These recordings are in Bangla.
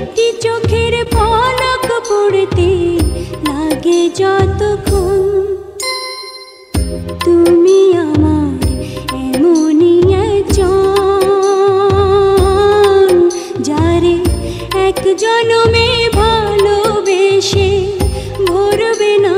একটি চোখের পলক পড়তে লাগে যতক্ষণ, তুমি আমার এমনই একজন, যারে এক জনমে ভালোবেসে ভরবে না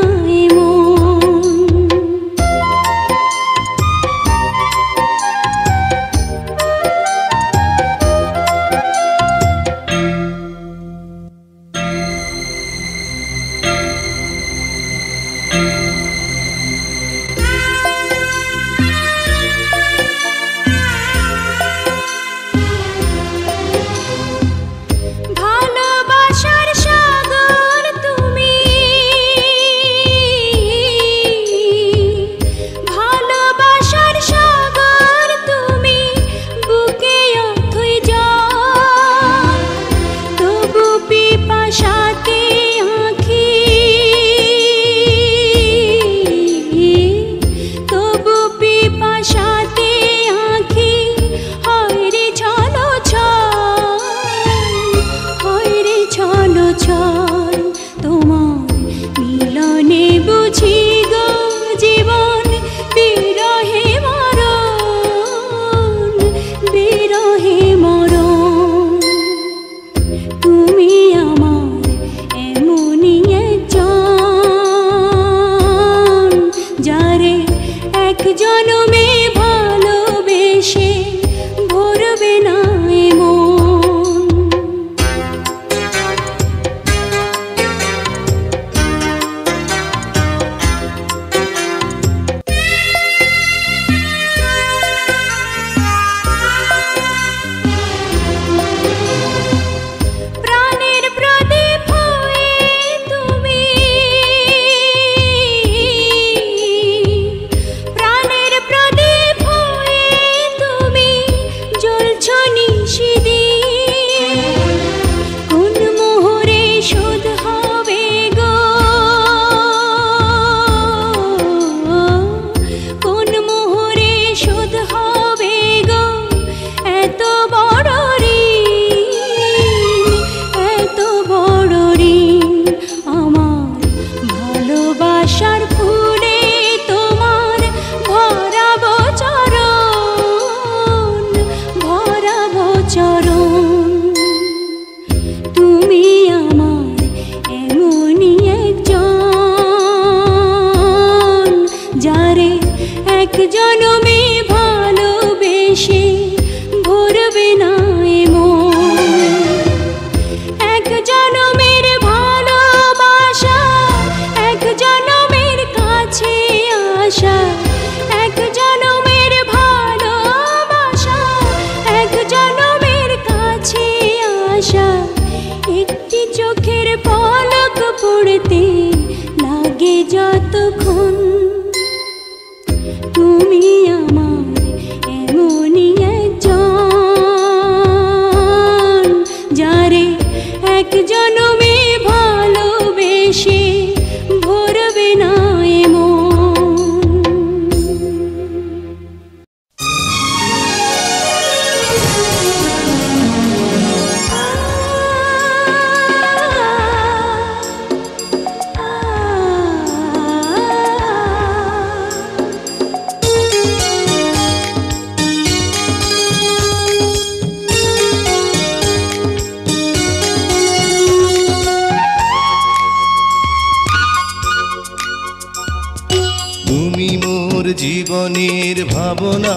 জীবনের ভাবনা,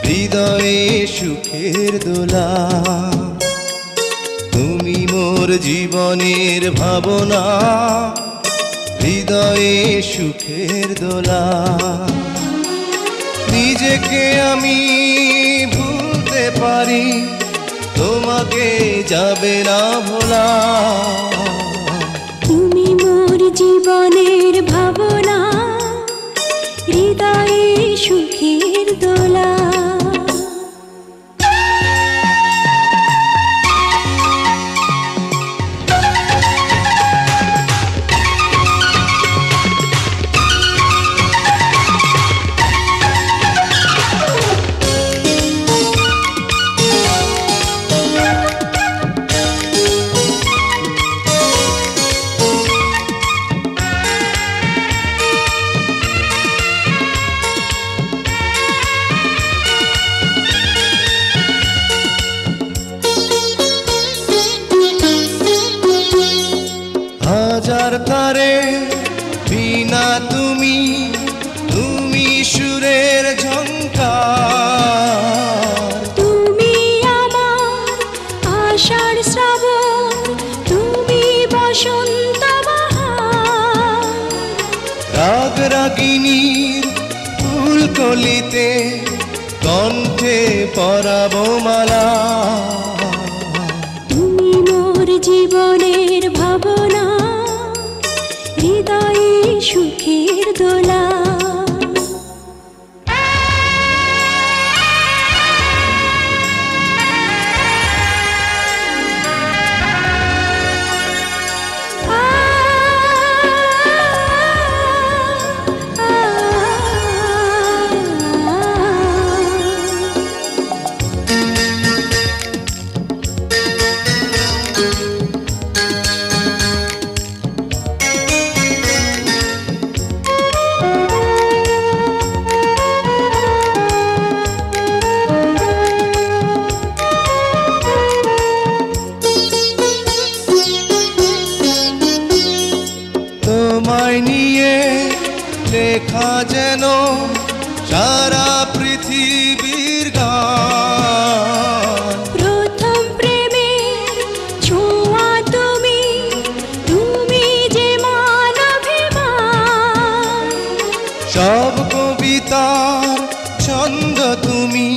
হৃদয়ে সুখের দোলা। তুমি মোর জীবনের ভাবনা, হৃদয়ে সুখের দোলা। নিজেকে আমি ভুলতে পারি, তোমাকে যাবে না ভোলা। তুমি মোর জীবনের ভাবনা, হৃদয়ে সুখের দোলা। ধারে বিনা তুমি তুমি সুরের ঝংকার তুমি আমার আষাঢ় শ্রাবণ, তুমি বসন্ত বাহার। রাগ রাগিনীর ফুলকলিতে কণ্ঠে পরাবো মালা। তুমি মোর জীবনের ভাবনা, হৃদয়ে সুখের দোলা। তোমায় নিয়ে লেখা যেন সারা পৃথিবীর গান। প্রথম প্রেমের ছোঁয়া তুমি, তুমি যে মানবিমান। সব কবিতার ছন্দ তুমি,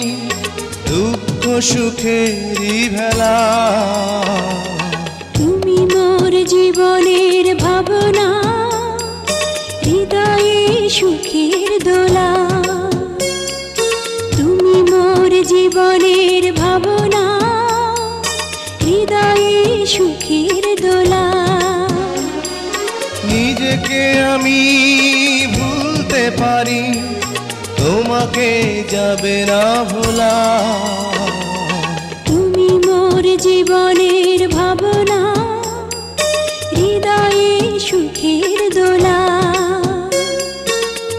দুঃখ সুখেরই ভেলা। তুমি মোর জীবনের ভাবনা, হৃদয়ে সুখের দোলা। তুমি মোর জীবনের ভাবনা, হৃদয়ে সুখের দোলা। নিজেকে আমি ভুলতে পারি, তোমাকে যাবে না ভোলা। তুমি মোর জীবনের ভাবনা, হৃদয়ে সুখের দোলা।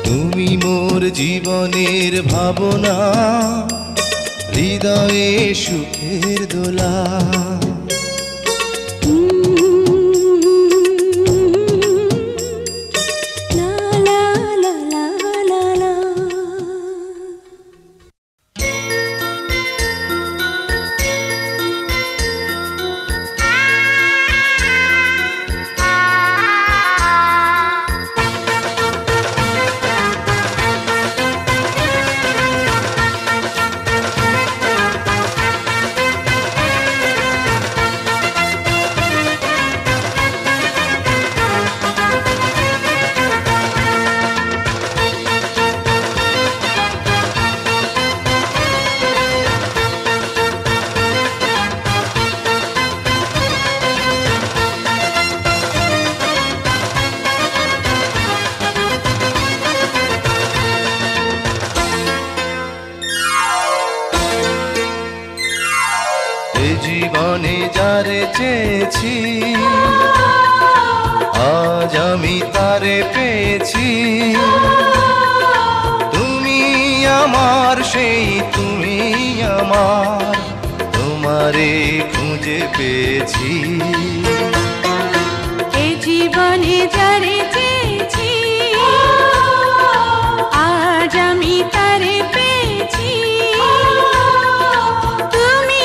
তুমি মোর জীবনের ভাবনা, হৃদয়ে সুখের দোলা। লা লা লা লা লা লা। এ জীবনে যারে চেয়েছি, আজ আমি তারে পেয়েছি। তুমি আমার সেই তুমি আমার, তোমারে খুঁজে পেয়েছি। এ জীবনে যারে চেয়েছি, আজ আমি তারে পেয়েছি। তুমি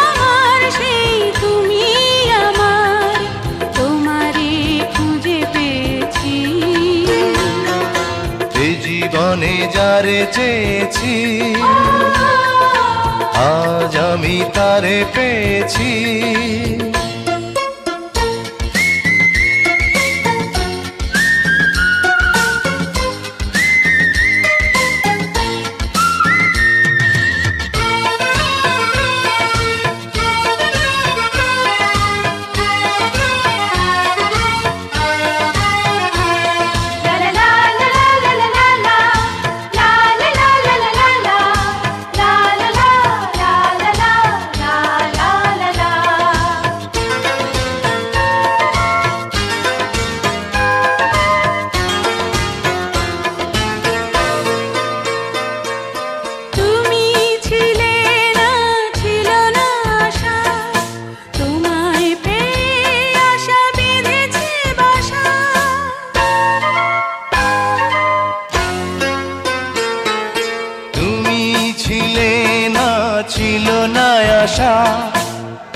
আমার সেই তুমি আমার, তোমারে খুঁজে পেয়েছি। এ জীবনে যারে চেয়েছি, আজ আমি তারে পেয়েছি।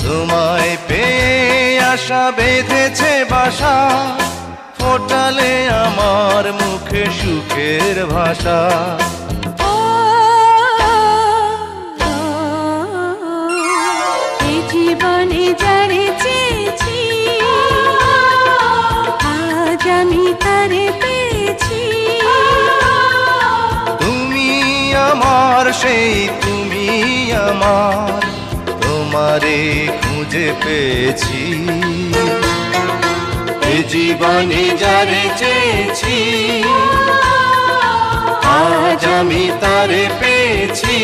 তোমায় পেয়ে আশা বেঁধেছে বাসা, ফোটালে আমার মুখে সুখের ভাষা। এই জীবনে যারে চেয়েছি, আজ আমি তারে পেয়েছি। তুমি আমার সেই তুমি আমার, তোমারে খুঁজে পেয়েছি। এ জীবনে যারে চেয়েছি, আজ আমি তারে পেয়েছি।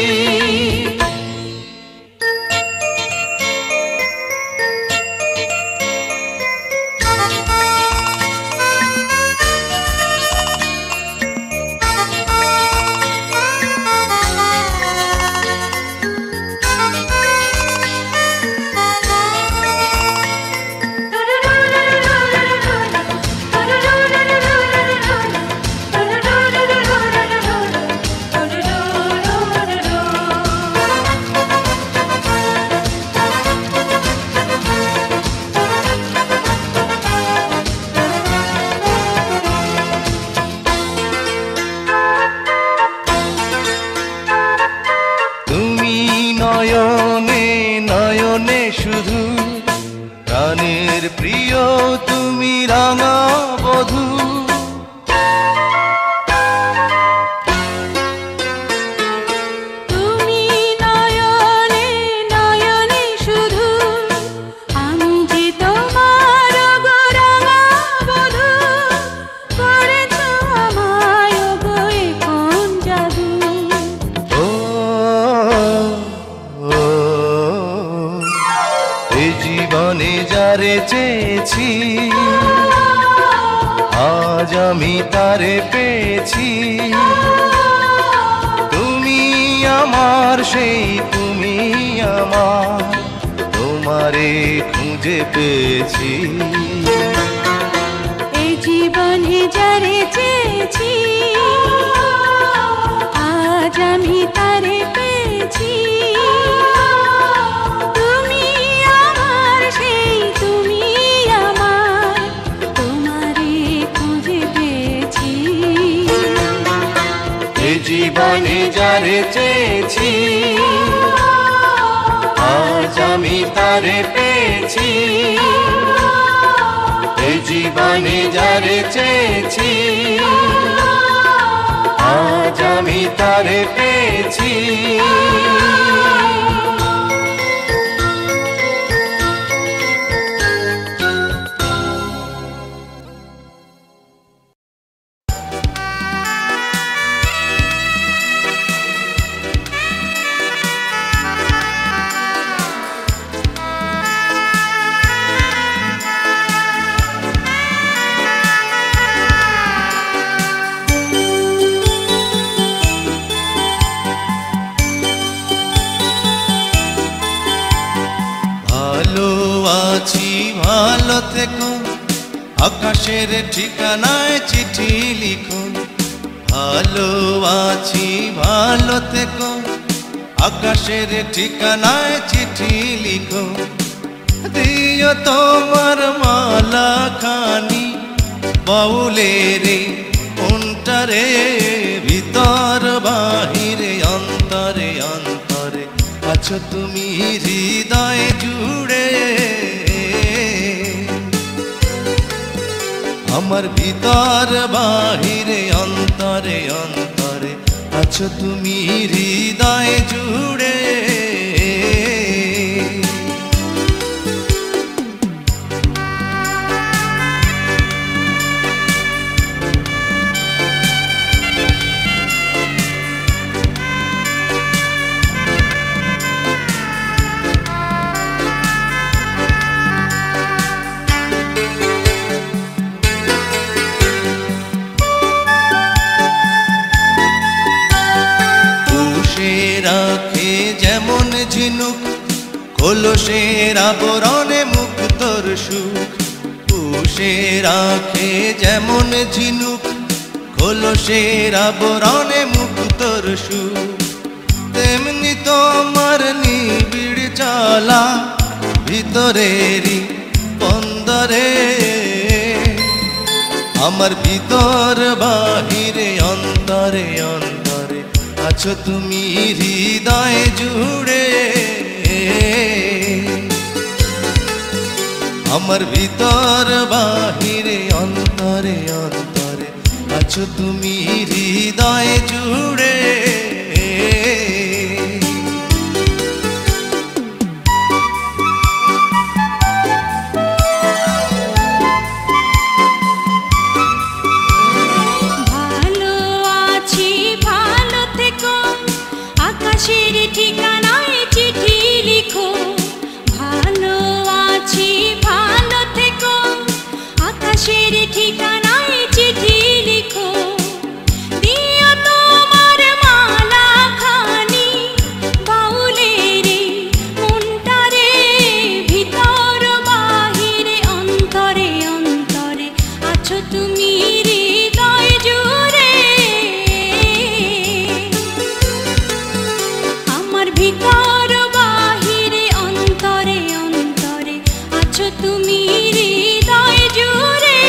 নয়নে নয়নে শুধু প্রাণের প্রিয় তুমি রাঙা বধূ। তুমি নয়নে নয়নে শুধু, আমি যে তোমার গো রাঙা বধূ। করেছ আমায় গো এ কোন জাদু। এই জীবনে যারে চেয়েছি, আজ আমি তারে পেয়েছি। তুমি আমার সেই তুমি আমার, তোমারে খুঁজে পেয়েছি। এই জীবনে যারে চেয়েছি, আজ আমি তারে পেয়েছি। তুমি আমার সেই তুমি আমার, তোমারে খুঁজে পেয়েছি। এই জীবনে যারে চেয়েছি, আজ আমি তারে পেয়েছি। এই জীবনে যারে চেয়েছি, আজ আমি তারে পেয়েছি। ভালো আছি ভালো থেকো, আকাশের ঠিকানায় চিঠি লিখো। ভালো আছি ভালো থেকো, আকাশের ঠিকানায় চিঠি লিখো। দিও তোমার মালা খানি বাউলের কোনটারে, ভিতর বাহিরে অন্তরে অন্তরে আছো তুমি হৃদয় জুড়ে। আমার ভিতর বাহিরে অন্তরে অন্তরে আছো তুমি হৃদয় জুড়ে। রাখে যেমন ঝিনুক, কলসের আবরণে মুক্তর সুখ। পুষে রাখে যেমন ঝিনুক, কলসের আবরণে মুক্তর সুখ। তেমনি তোমার নিবিড় চলা ভিতরেরই বন্দরে, আমার ভিতর বাহিরে অন্তরে অন্তরে আছো তুমি হৃদয় জুড়ে। আমার ভিতর বাহিরে অন্তরে অন্তরে আছো তুমি হৃদয় জুড়ে। ভালো আছি ভালো থেকো, আকাশের ঠিকানায় চিঠি লিখো। ভালো আছি ভালো থেকো, আকাশের ঠিকানায় চিঠি লিখো। দিও তোমার মালা খানি বাউলের মনটারে, ভিতর বাহিরে অন্তরে অন্তরে আছো তুমি হৃদয় জুড়ে। আমার ভিতর বাহিরে অন্তরে অন্তরে আছো তুমি হৃদয় জুড়ে।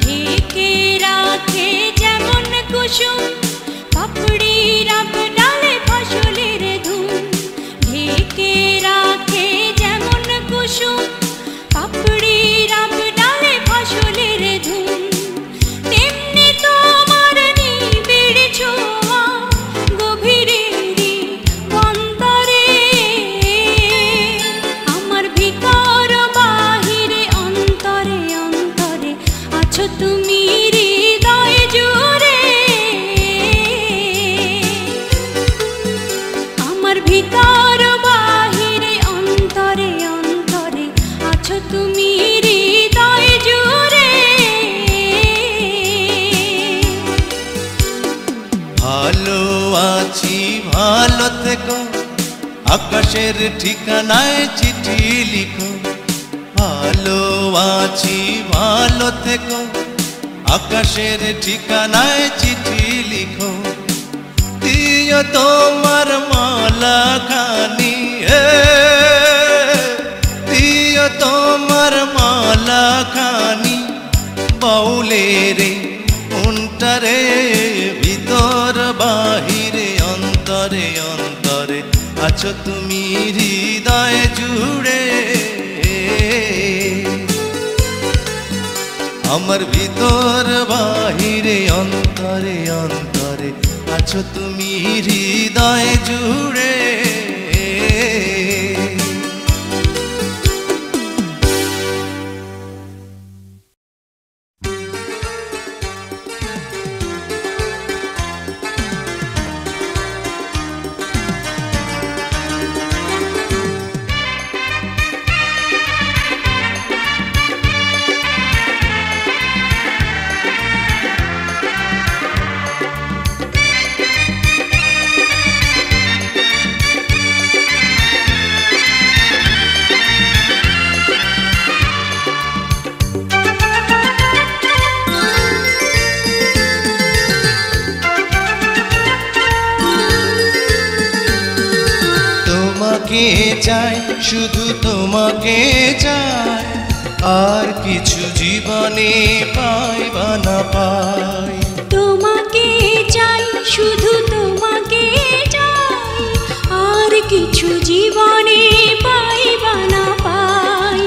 ঢেকে রাখে যেমন কুসুম পাপড়ির আব ডালে ফসলের ধুম। ঢেকে রাখে যেমন কুসুম পাপড়ির আব ডালে ফসলের ধুম। তেমনি তোমার নিবিড় ছোঁয়া গভীরেরই অন্তরে, আমার ভিতর বাহিরে অন্তরে অন্তরে আছো তুমি হৃদয় জুড়ে। আমার ভিতর বাহিরে অন্তরে অন্তরে আছো তুমি হৃদয় জুড়ে। ভালো আছি ভালো থেকো, আকাশের ঠিকানায় চিঠি লিখো। ভালো আছি ভালো থেকো, আকাশের ঠিকানায় চিঠি লিখো। দিও তোমার মালা খানি, দিও তোমার মালা খানি বাউলের মনটারে, ভিতর বাহিরে অন্তরে অন্তরে আছো তুমি হৃদয় জুড়ে। আমার ভিতর বাহিরে অন্তরে অন্তরে আছো তুমি হৃদয় জুড়ে। তোমাকে চাই শুধু তোমাকে চাই, আর কিছু জীবনে পাই বা না পাই। তোমাকে চাই শুধু তোমাকে চাই, আর কিছু জীবনে পাই বা না পাই।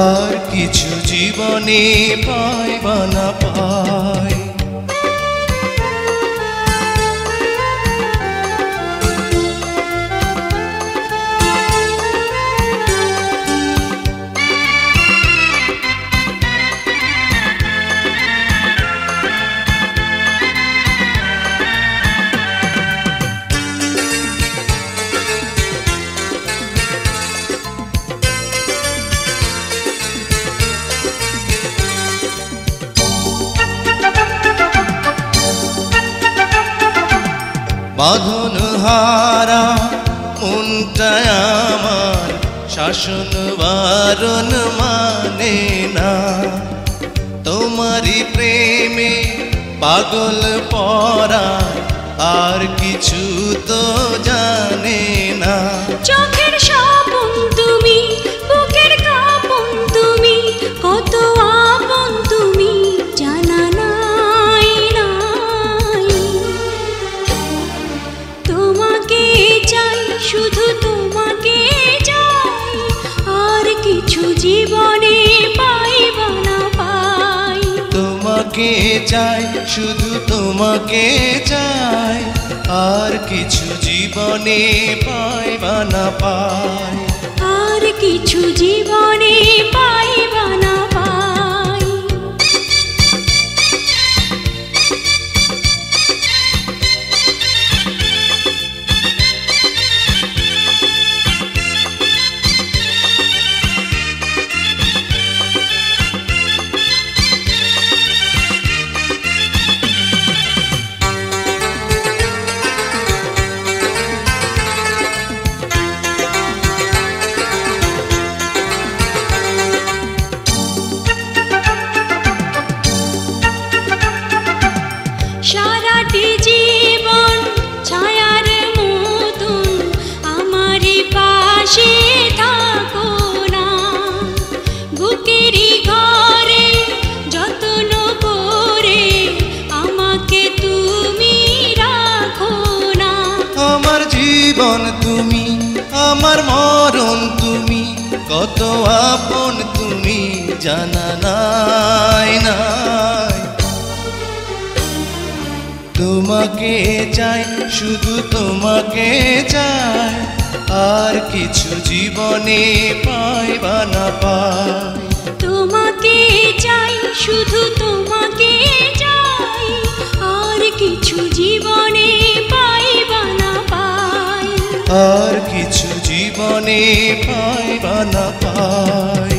আর কিছু জীবনে পাই বা না পাই। বাঁধন হারা মনটা আমার শাসন বারণ মানে না। তোমারই প্রেমে পাগল পরা আর কিছু তো জানে না। চোখের স্বপন তুমি, বুকের কাঁপন তুমি, কত আপন তুমি জানা নাই নাই। তোমাকে চাই, শুধু তোমাকে চাই, আর কিছু জীবনে পাইবা না পাই। তোমাকে চাই, শুধু তোমাকে চাই, আর কিছু জীবনে পাইবা না পাই। আর কিছু জীবনে পাইবা না পাই। সারাটি জীবন ছায়ার মতন আমারই পাশে থাকো না। বুকেরই ঘরে যত্ন করে আমাকে তুমি রাখো না। আমার জীবন তুমি, আমার মরণ তুমি, কত আপন তুমি জানা নাই নাই। তোমাকে চাই, শুধু তোমাকে চাই, আর কিছু জীবনে পাইবা না পাই। তোমাকে চাই, শুধু তোমাকে চাই, আর কিছু জীবনে পাইবা না পাই। আর কিছু জীবনে পাইবা না পাই।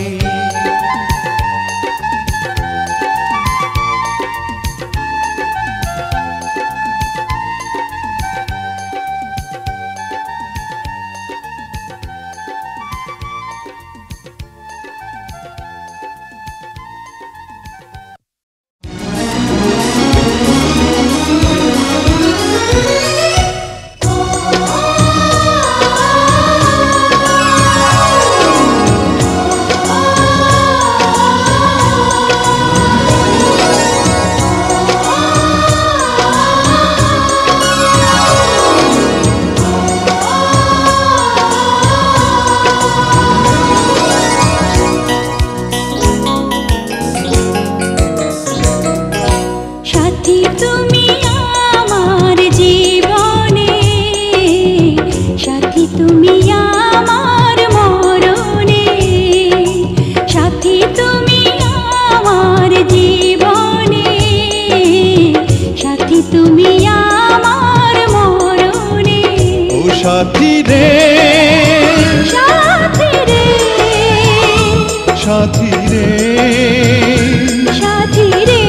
সাথী রে, সাথী রে, সাথী রে, সাথী রে,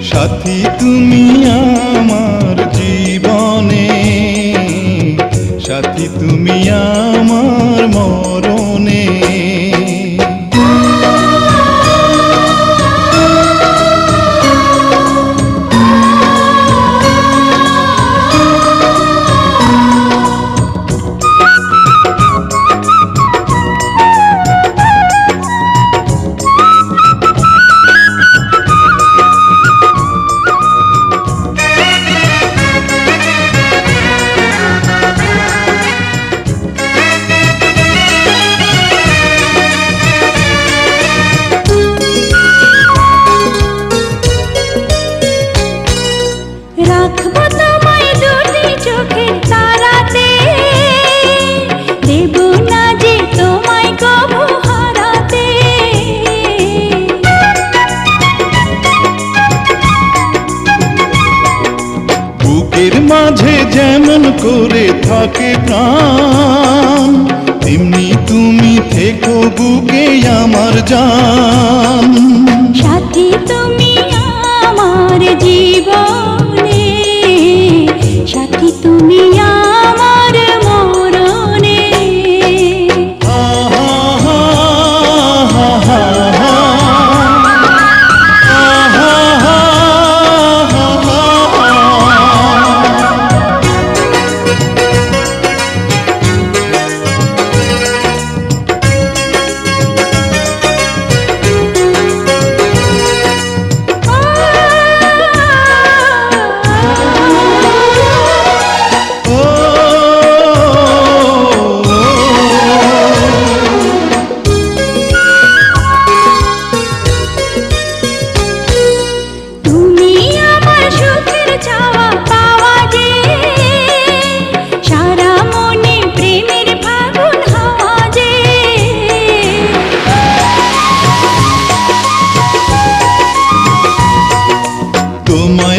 সাথী তুমি আমার জীবনে, সাথী তুমি আমার মরণে। রাখবো তোমায় দুটি চোখের তারাতে, দেব না যে তোমায় কভু হারাতে। বুকের মাঝে যেমন করে থাকে প্রাণ, তেমনি তুমি থেকো বুকে আমার জান। সাথী তুমি আমার জীবনে,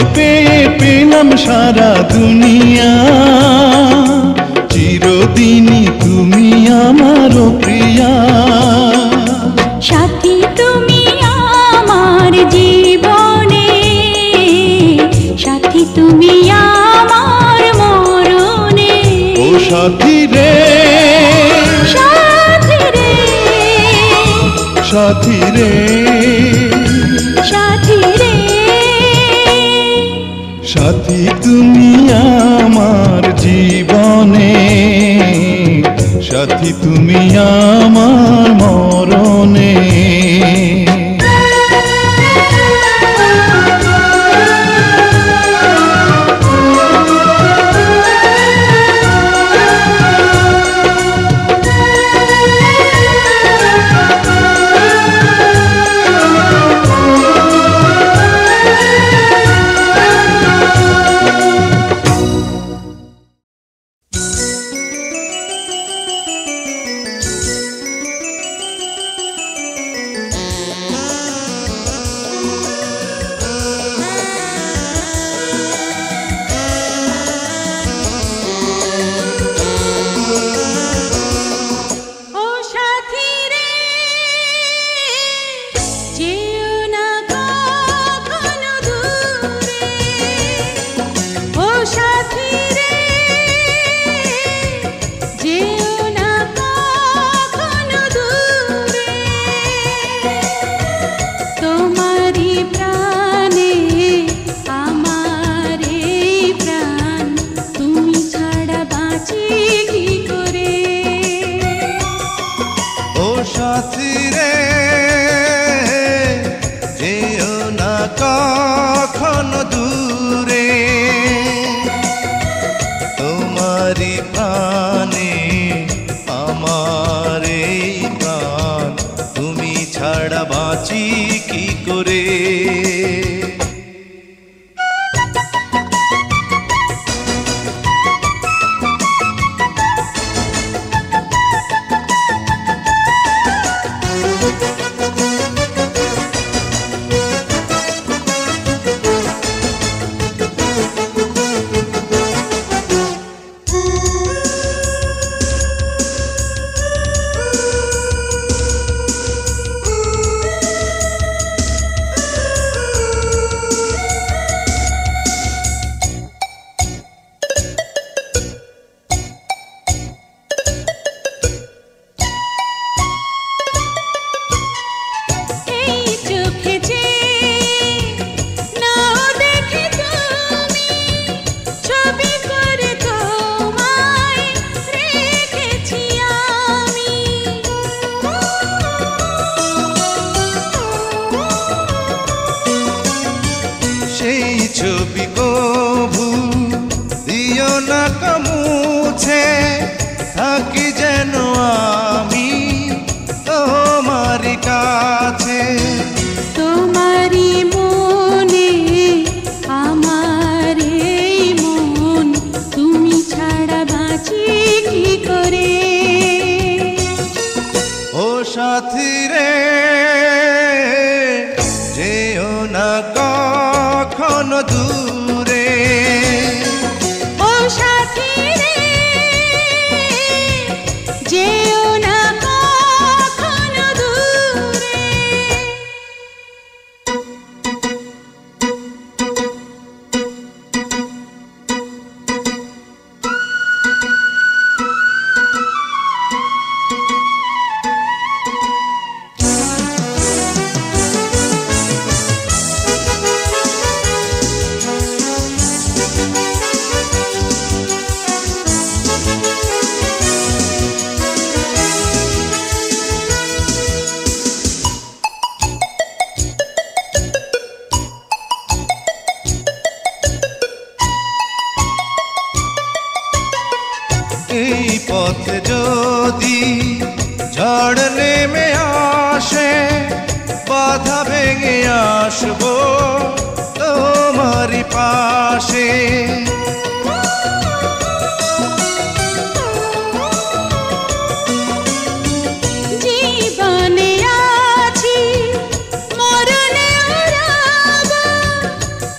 তোমায় পেয়ে পেলাম সারা দুনিয়া, চিরদিনই তুমি আমার প্রিয়া। সাথী তুমি আমার জীবনে, সাথী তুমি আমার মরণে। ও সাথী রে, সাথী রে, সাথী রে, সাথী রে, সাথী তুমি আমার জীবনে, সাথী তুমি আমার মরণে।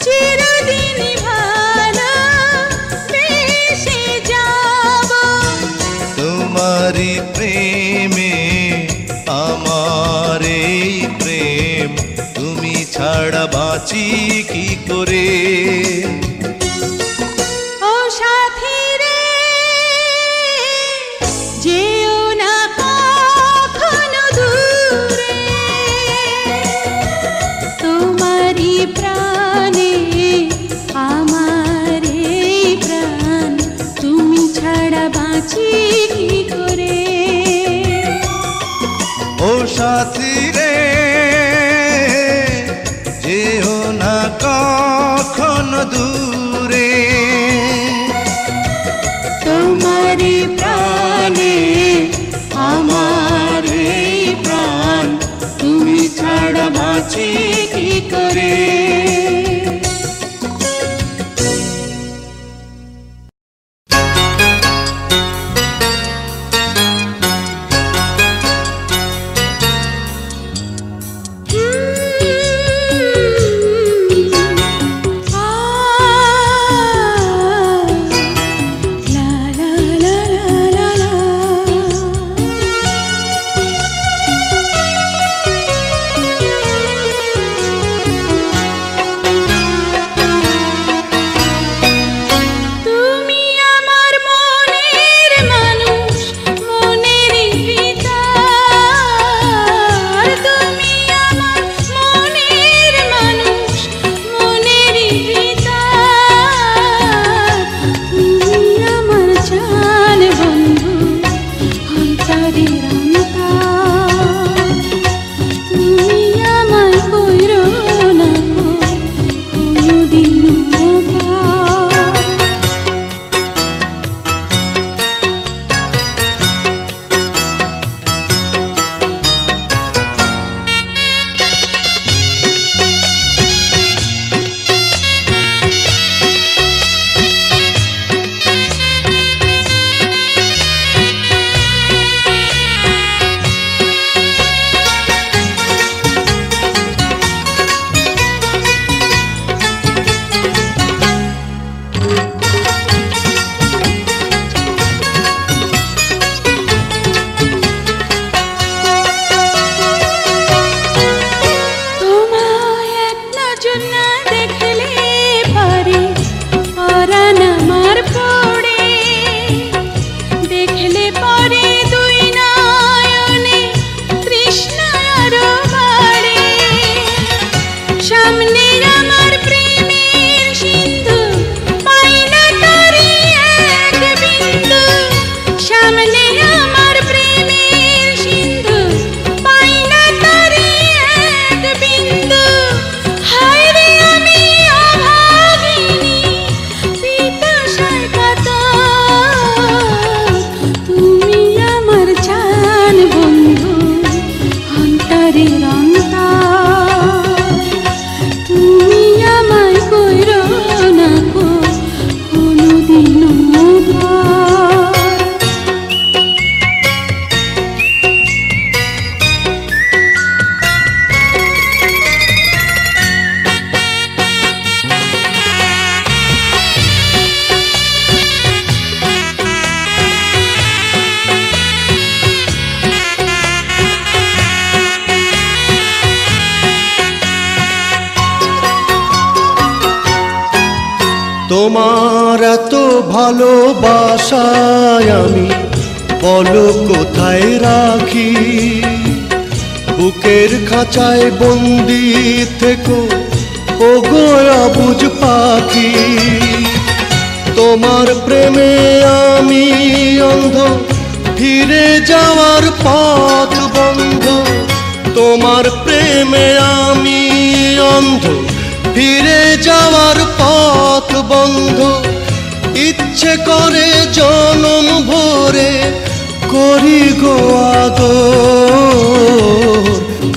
চিরদিন প্রেম তুমি ছাড়া বাঁচি কি করে। ও সাথী রে যেও না কখনো দূরে, তোমারই প্রাণে আমার এই প্রাণ তুমি ছাড়া বাঁচি কি করে। ও সাথী রে যেও না কখনো দূরে, তোমারই প্রাণে আমার এই প্রাণ তুমি ছাড়া বাঁচি কি করে। তোমার এত ভালোবাসায় আমি বলো কোথায় রাখি, বুকের খাঁচায় বন্দি থেকো ওগো অবুঝ পাখি। তোমার প্রেমে আমি অন্ধ, ফিরে যাওয়ার পথ বন্ধ। তোমার প্রেমে আমি অন্ধ, ফিরে যাওয়ার পথ বন্ধ। ইচ্ছে করে জনম ভরে করি গো আদর।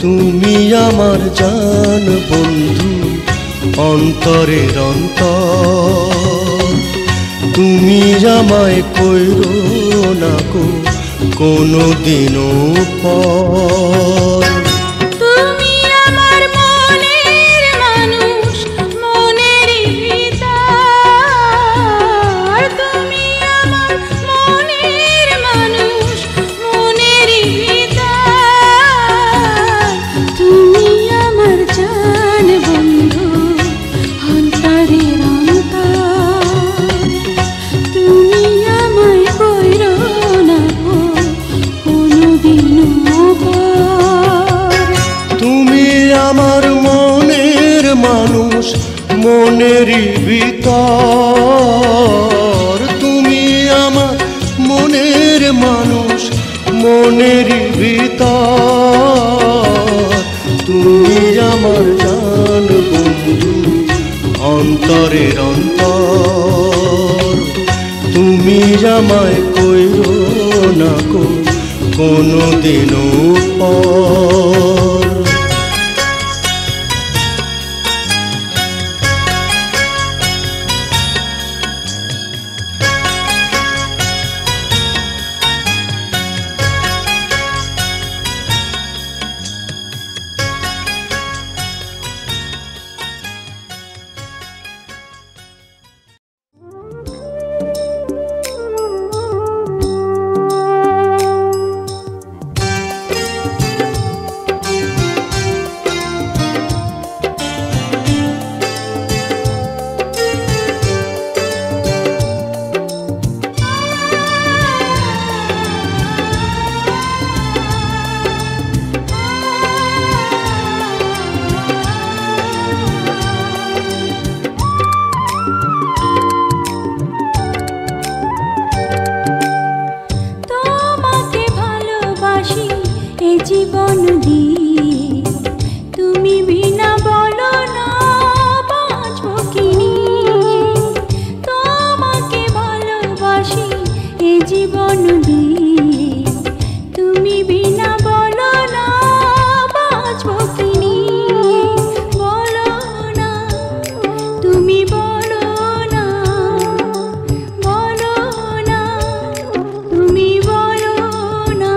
তুমি আমার জান বন্ধু, অন্তরের অন্তর। তুমি আমায় কইরো না গো কোনো দিনও পর। তুমি আমার মনের মানুষ, মনেরই ভিতর। তুমি আমার মনের মানুষ, মনেরই ভিতর। তুমি আমার জান বন্ধু, অন্তরের অন্তর। তুমি আমায় কইরো না কো কোনদিনও পর। জীবন দিয়ে তুমি বিনা বলো না বাঁচবো কি নিয়ে। তোমাকে ভালোবাসি এ জীবন দিয়ে তুমি বিনা বলো না বাঁচবো কি নিয়ে। বলো না তুমি, বলো না, বলো না তুমি, বলো না।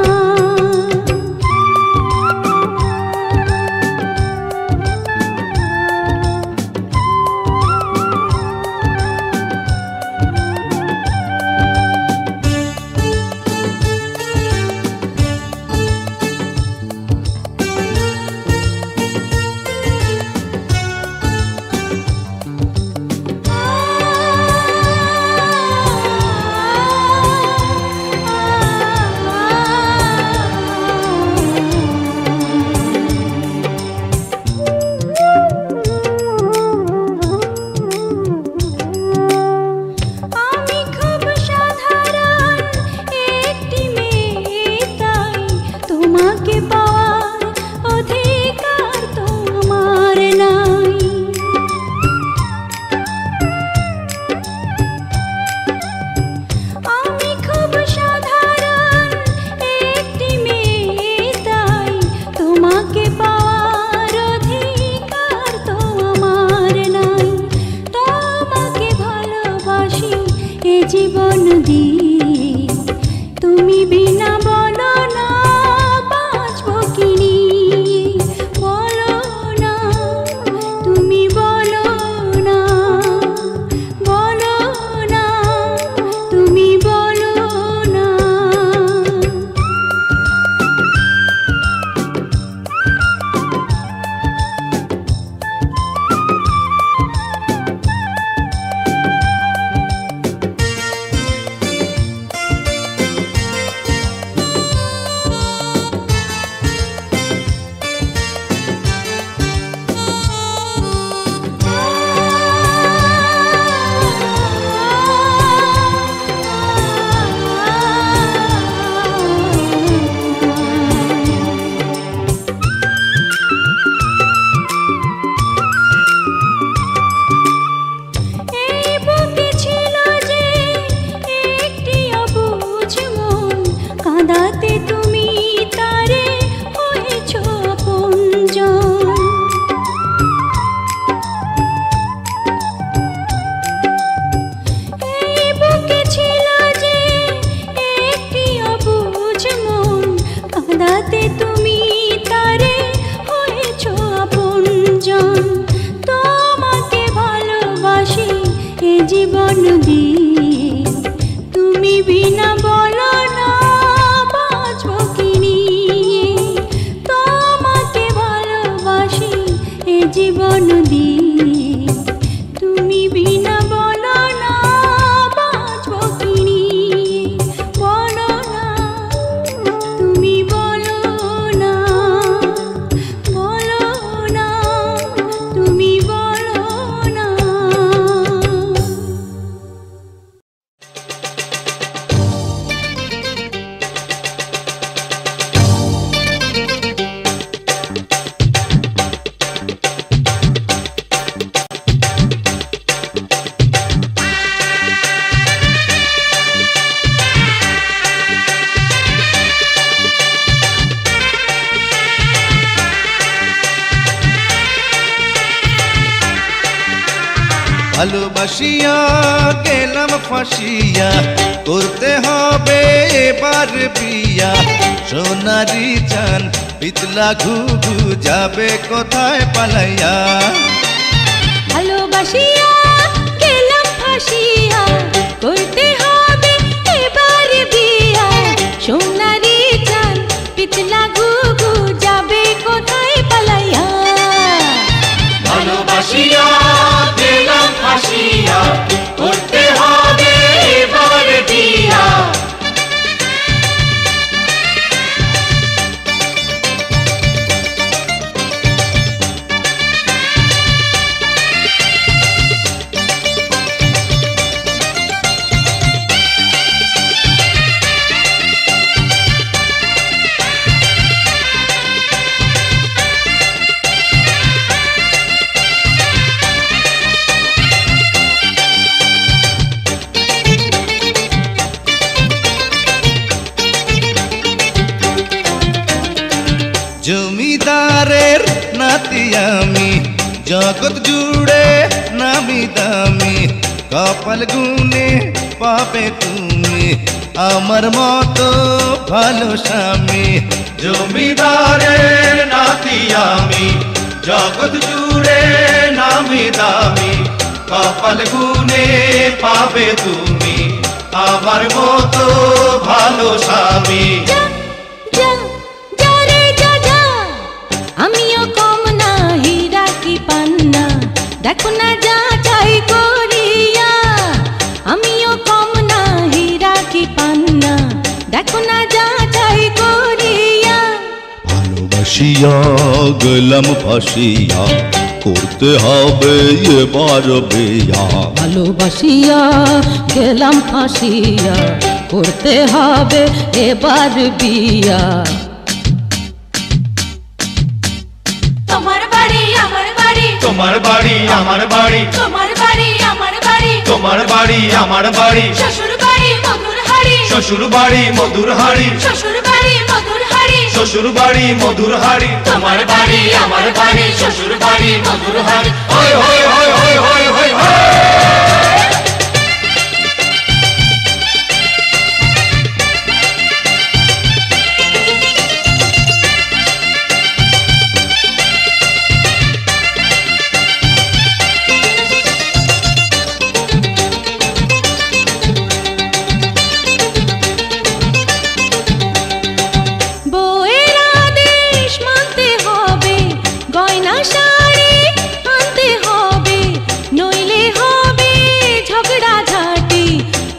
জীবন দিয়ে তুমি বিনা বলো না বাঁচবো কি নিয়ে। বলো না তুমি, বলো না, বলো না তুমি, বলো না। কাঁদাতে তুমি তারে হয়েছ আপনজন। এই বুকে ছিল যে একটি অবুঝ মন, কাঁদাতে তুমি তারে হয়েছ আপনজন। তোমাকে ভালোবাসি এ জীবন দিয়ে তুমি বিনা বলো না বাঁচবো কি নিয়ে। তোমাকে ভালোবাসি এ জীবন দিয়ে তুমি বিনা বলো না বাঁচবো কি নিয়ে। বলো না তুমি, বলো না, বলো ভালোবাসিয়া গেলাম ফাঁসিয়া করতে হবে এবার বিয়া সোনারি চান পিতলা ঘুঘু যাবে কোথায় পালাইয়া ভালোবাসিয়া গেলাম ফাঁসিয়া করতে হবে এবার বিয়া সোনারি চান পিতলা ঘুঘু যাবে কোথায় পালাইয়া ভালোবাসিয়া গেলাম ফাঁসিয়া করতে হবে এবার বিয়া জমিদারের নাতি আমি জগৎ জুড়ে নামি দামি কপাল গুনে পাবে তুমি আমার মতো ভালো স্বামী জমিদারের নাতি আমি জগৎ জুড়ে নামি দামি কপাল গুনে পাবে তুমি আমার মতো ভালো স্বামী যা যা যা রে যা যা আমিও কম না হীরা কি পান্না দেখো না যা চাই করিয়া আমিও কম না হীরা কি পান্না দেখো না যা চাই করিয়া ভালোবাসিয়া গেলাম ফাঁসিয়া করতে হবে এবার বিয়া ভালোবাসিয়া গেলাম ফাঁসিয়া করতে হবে এবার বিয়া তোমার বাড়ি আমার বাড়ি তোমার বাড়ি আমার বাড়ি তোমার বাড়ি আমার বাড়ি তোমার বাড়ি আমার বাড়ি শ্বশুর বাড়ি মধুর হাড়ি শ্বশুর বাড়ি মধুর হাড়ি শ্বশুর বাড়ি মধুর হাড়ি শ্বশুর বাড়ি মধুর হাড়ি তোমার বাড়ি আমার বাড়ি শ্বশুর বাড়ি মধুর হাড়ি হয় হয় হয় হয় হয় হয় হয় বউয়ের আদেশ মানতে হবে গয়না শাড়ি আনতে হবে নইলে হবে ঝগড়া ঝাঁটি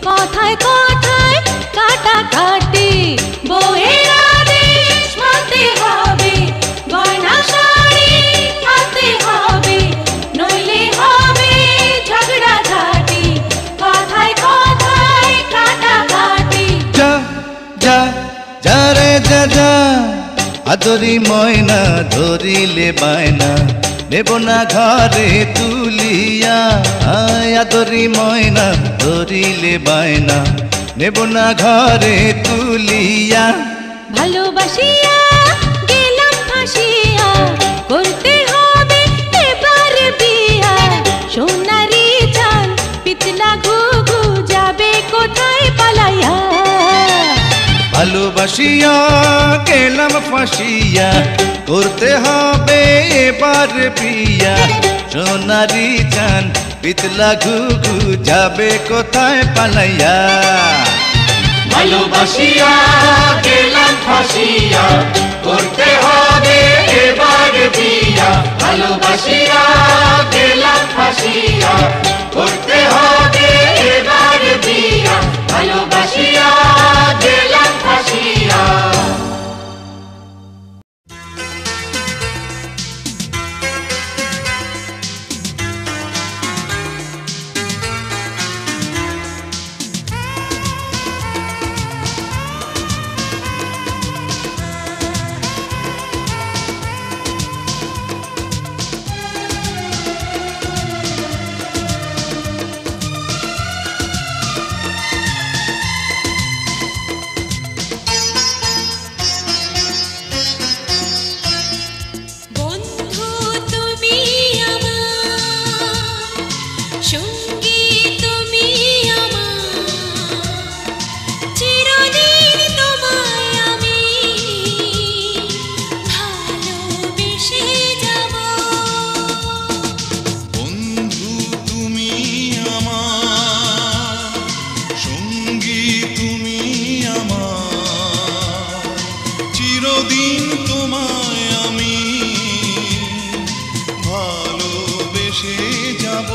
কথায় কথায় কাটাকাটি বউয়ের আদেশ মানতে হবে গয়না শাড়ি আনতে হবে নইলে হবে ঝগড়া ঝাঁটি কথায় কথায় কাটাকাটি যা যা যা রে যা যা আদরি ময়না ধরিলে বায়না নেব না ঘরে তুলিয়া আয় আদরি ময়না ধরিলে বায়না নেব না ঘরে তুলিয়া ভালোবাসিয়া গেলাম ফাঁসিয়া করতে হবে এবার বিয়া সোনারি চান পিতলা ঘুঘু যাবে কোথায় পালাইয়া ভালোবাসিয়া গেলাম ফাঁসিয়া করতে হবে এবার বিয়া সোনারি চান পিতলা ঘুঘু যাবে কোথায় পালাইয়া ভালোবাসিয়া গেলাম ফাঁসিয়া করতে হবে এবার বিয়া ভালোবাসিয়া গেলাম ফাঁসিয়া করতে হবে এবার বিয়া ভালোবাসিয়া গেলাম ফাঁসিয়া ভালোবেসে যাব।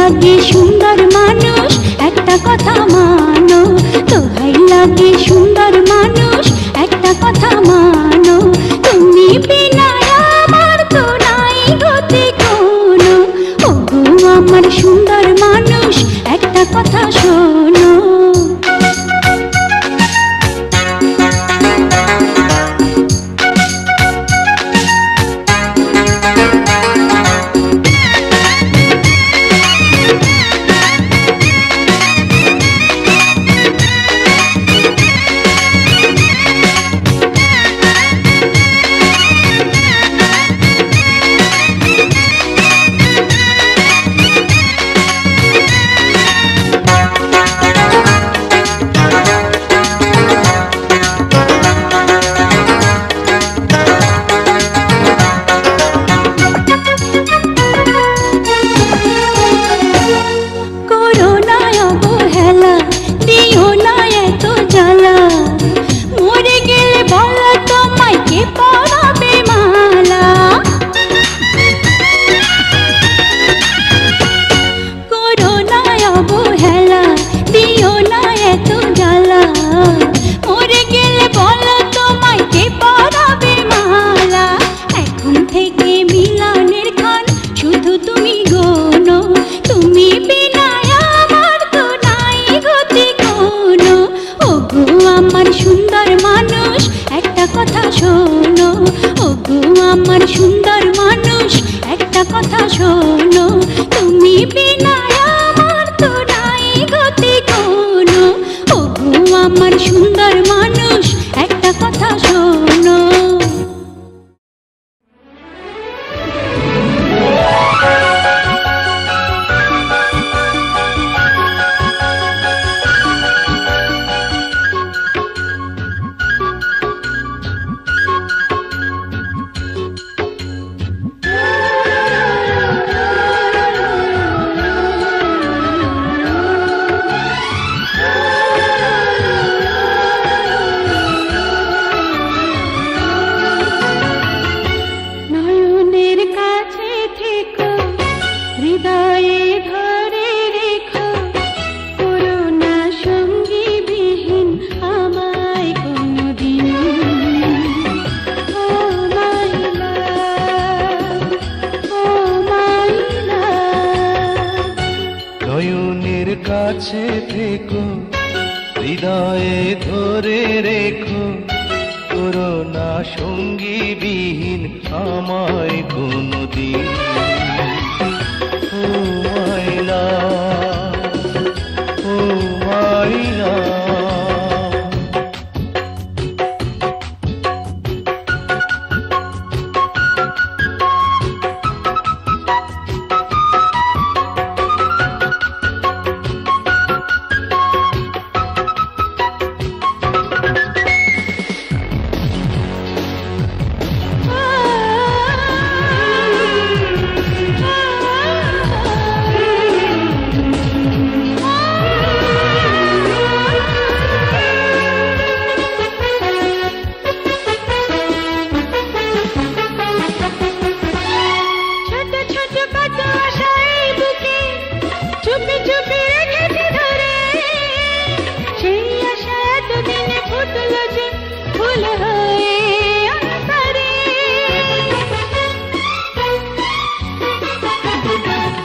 লাগে সুন্দর মানুষ একটা কথা মানো, দোহাই লাগে সুন্দর মানুষ একটা কথা মানো, তুমি বিনা আমার তো নাই গতি কোনো। ওগো আমার সুন্দর মানুষ একটা কথা শোনো।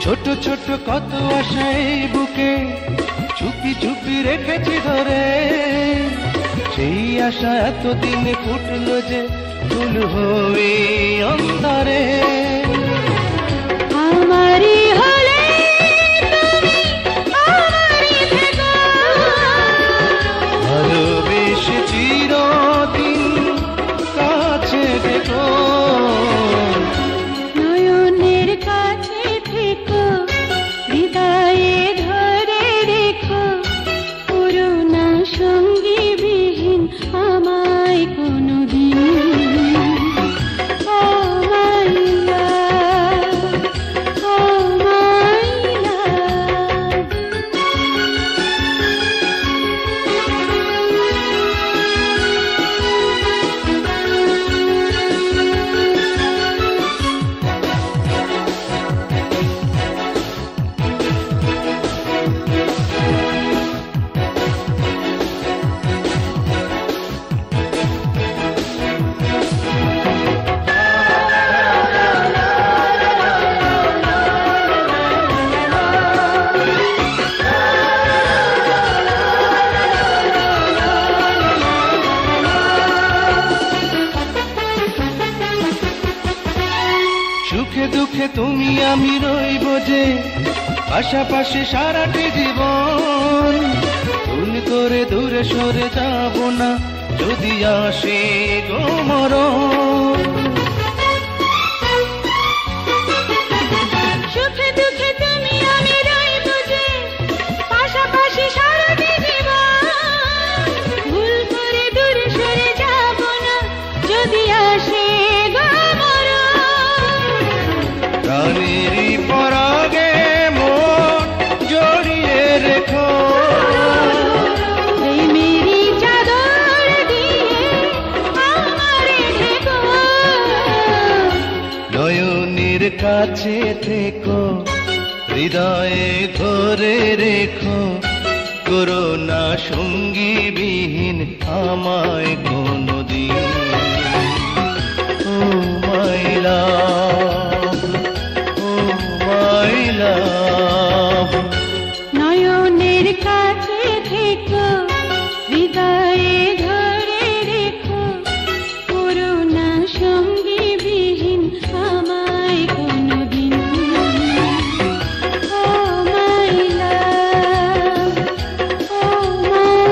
ছোট ছোট কত আশাই বুকে চুপি চুপি রেখেছি ধরে, সেই আশা এতদিনে ফুটলো যে ফুল হয়ে অন্তরে। আমারই হলে তুমি আমারই থেকো, ভালোবেসে চিরদিন কাছে থেকো, নয়নের কাছে থেকো, হৃদয়ে ধরে রেখো, পুরোনা সঙ্গী বিহীন আমায় কোনোদিন। Oh my love, oh my তুমি আমি রইব যে পাশাপাশি সারাটি জীবন। ভুল করে দূরে সরে যাব না যদি আসে গো মরণ। সুখে দুঃখে তুমি আমি রইব যে পাশাপাশি সারাটি জীবন। ভুল করে দূরে সরে যাব না যদি আসে গো মরণ। প্রাণেরই পরাগে মন জড়িয়ে রেখো, প্রেমেরই চাদর দিয়ে আমারে ঢেকো। নয়নের কাছে থেকো, হৃদয়ে ধরে রেখো, করোনা সঙ্গী বিহীন আমায় কোনদিন। ও মাই লাভ, ও মাই লাভ। নয়নের কাছে থেকো, হৃদয়ে ধরে রেখো, করোনা সঙ্গী বিহীন আমায় কোনদিন। ও মাই লাভ, ও মাই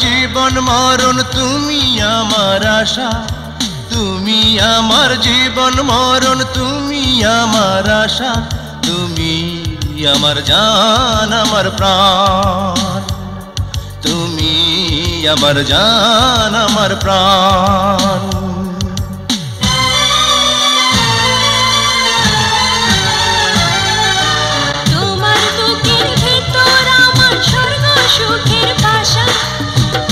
জীবন মরণ তুমি আমার আশা, তুমি আমার জীবন মরণ তুমি আমার আশা, তুমি আমার জান আমার প্রাণ, তুমি আমার জান আমার প্রাণ। তোমার বুকের ভেতর আমার স্বর্গ সুখের বাসা,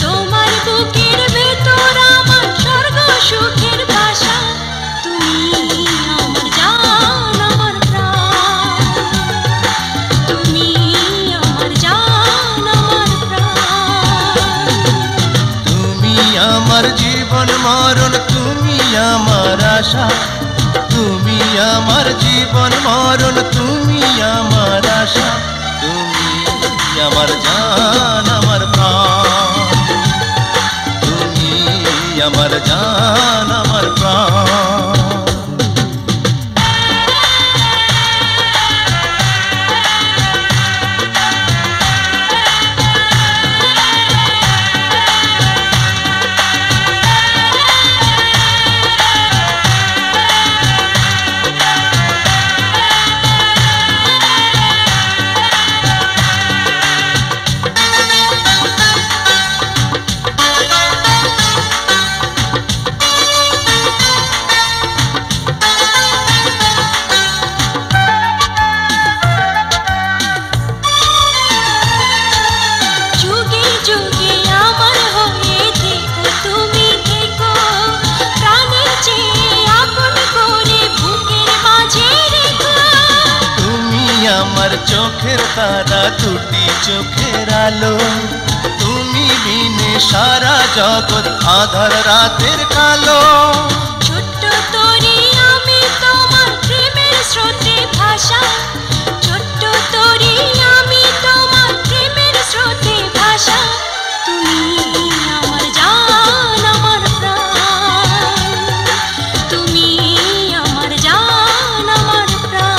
তোমার বুকের ভেতর আমার স্বর্গ সুখের বাসা, তুমি আমার জান আমার প্রাণ, তুমি আমার জান আমার প্রাণ। তুমি আমার জীবন মরণ তুমি আমার আশা, তুমি আমার জীবন মরণ তুমি আমার আশা, তুমি আমার জান আমার প্রাণ, তুমি আমার জান আমার প্রাণ। আমার চোখের তারা দুটি চোখের আলো, তুমি বিনে সারা জগৎ আধার রাতের কালো। ছোট্ট তরি আমি তোমার প্রেমের স্রোতে ভাসা, ছোট্ট তরি আমি তোমার প্রেমের স্রোতে ভাসা, তুমি আমার জান আমার প্রাণ, তুমি আমার জান আমার প্রাণ।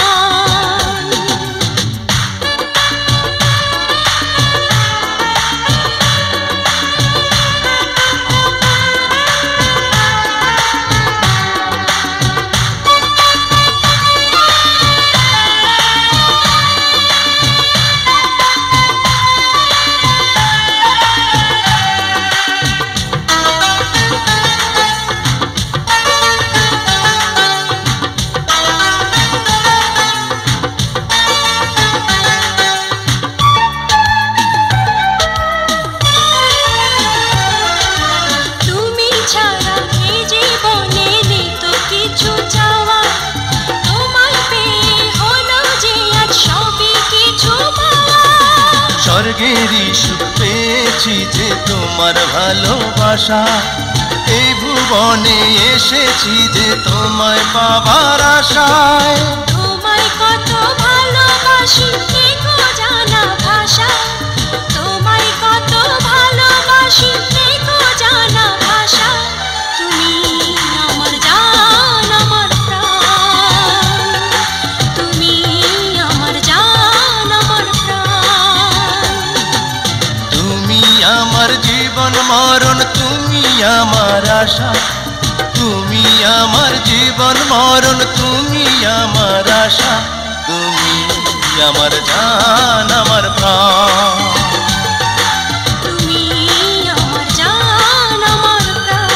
স্বর্গেরই সুখ পেয়েছি যে তোমার ভালোবাসা, এই ভুবনে এসেছি যে তোমায় পাবার আশায়। তোমায় কত ভালোবাসি গো জানা ভাষা, তোমায় কত ভালোবাসি গো জানা ভাষা, তুমি আমার জান আমার প্রাণ, তুমি আমার জান আমার প্রাণ। তুমি আমার জীবন মরণ তুমি আমার আশা, তুমি আমার জীবন মরণ তুমি আমার আশা, তুমি আমার জান আমার প্রাণ, তুমি আমার জান আমার প্রাণ।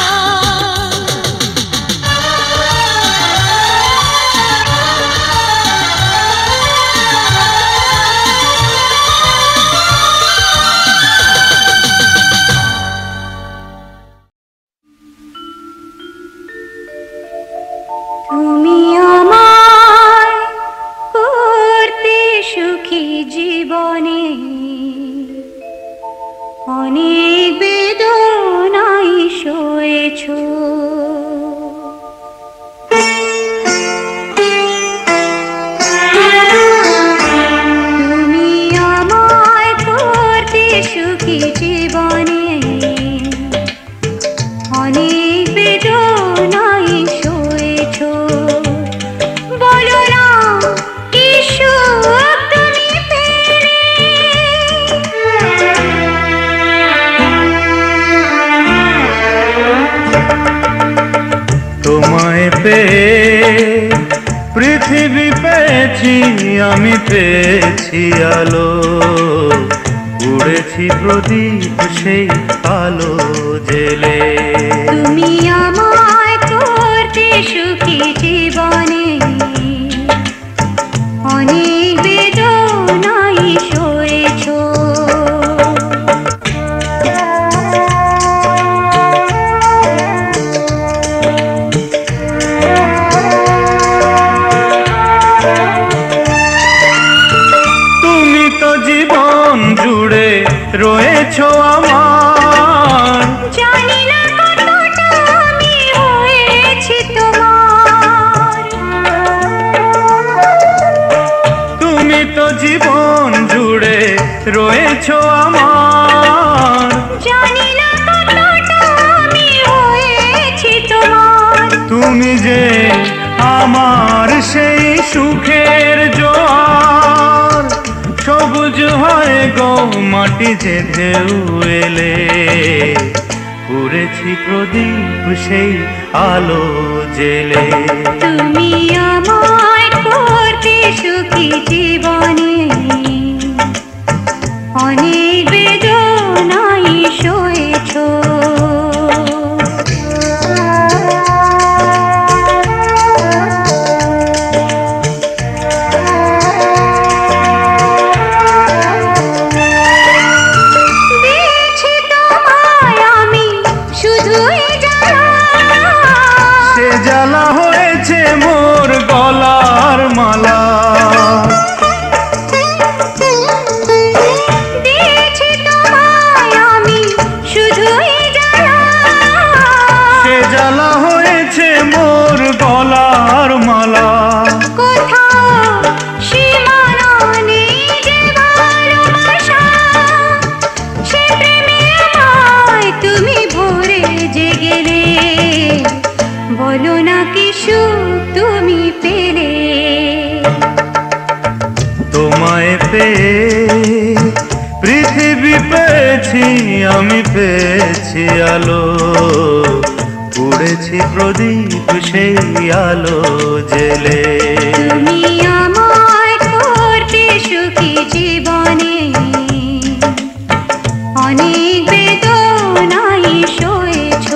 তুমি আমায় করতে সুখী জীবনে তোমায় পেয়ে পৃথিবী পেয়েছি, আমি পেয়েছি আলো, উড়েছি প্রদীপ সেই আলো জেলে। তুমি আমায় করতে সুখী জীবনে, অনেক বেদনাই সয়েছ। তুমি তো জীবন জুড়ে রয়েছ আমার, জানি না কতটা আমি হয়েছি তোমার। তুমি তো জীবন জুড়ে রয়েছ আমার, জানি না কতটা আমি হয়েছি তোমার। তুমি যে আমার সেই সুখের জোয়ার, সবুজ হয় গো মাটি যে ঢেউ এলে, উড়েছি প্রদীপ সেই আলো জেলে। তুমি আমায় করতে সুখী জীবনে, অনেক বেদনাই সয়েছ। দিয়েছি তোমায় আমি শুধুই জ্বালা, সে জ্বালা হয়েছে মোর গলার মালা। দিয়েছি তোমায় আমি শুধুই জ্বালা, সে জ্বালা হয়েছে মোর গলার মালা। কোথাও সীমানা নেই যে ভালোবাসা, সে প্রেমে আমায় তুমি ভরে যে গেলে। বলো না কি সুখ তুমি পেলে। তোমায় পেয়ে পৃথিবী পেয়েছি, আমি পেয়েছি আলো, উড়েছি প্রদীপ সেই আলো জেলে। তুমি আমায় করতে সুখী জীবনে, অনেক বেদনাই সয়েছ।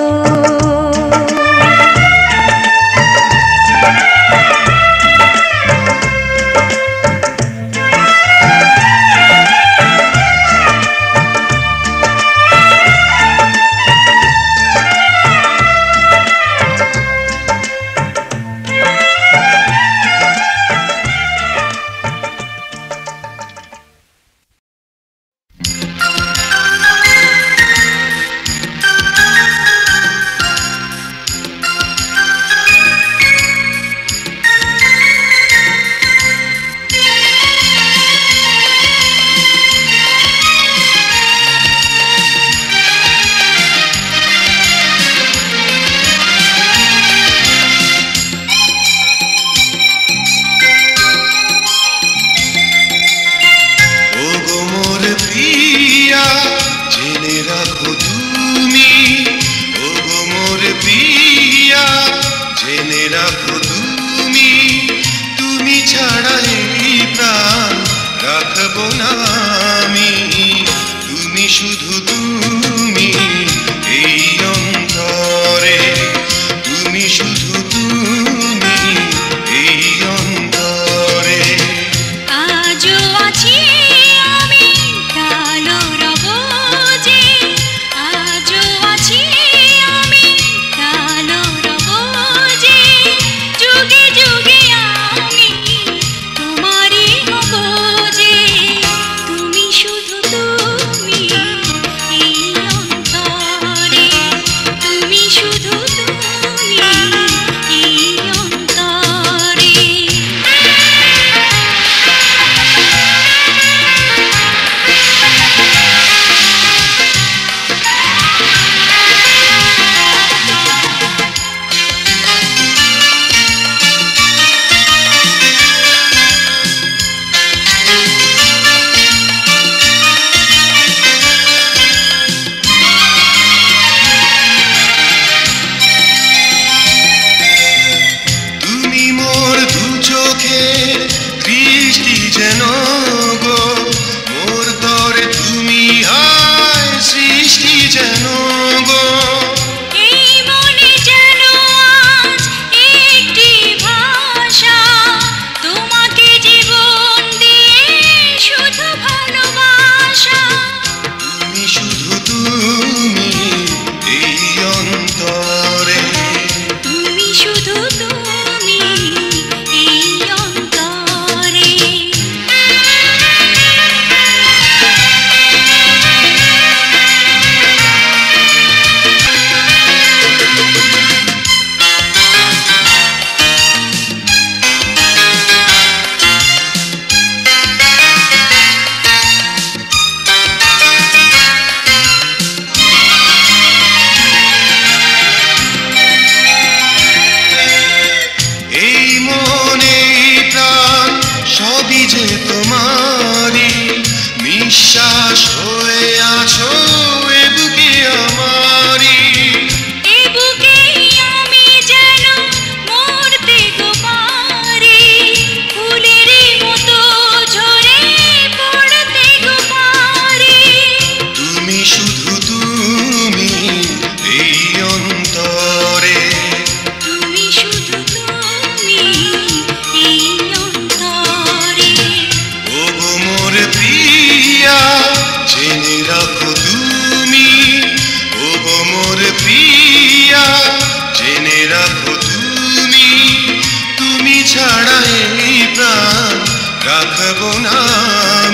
রাখবো না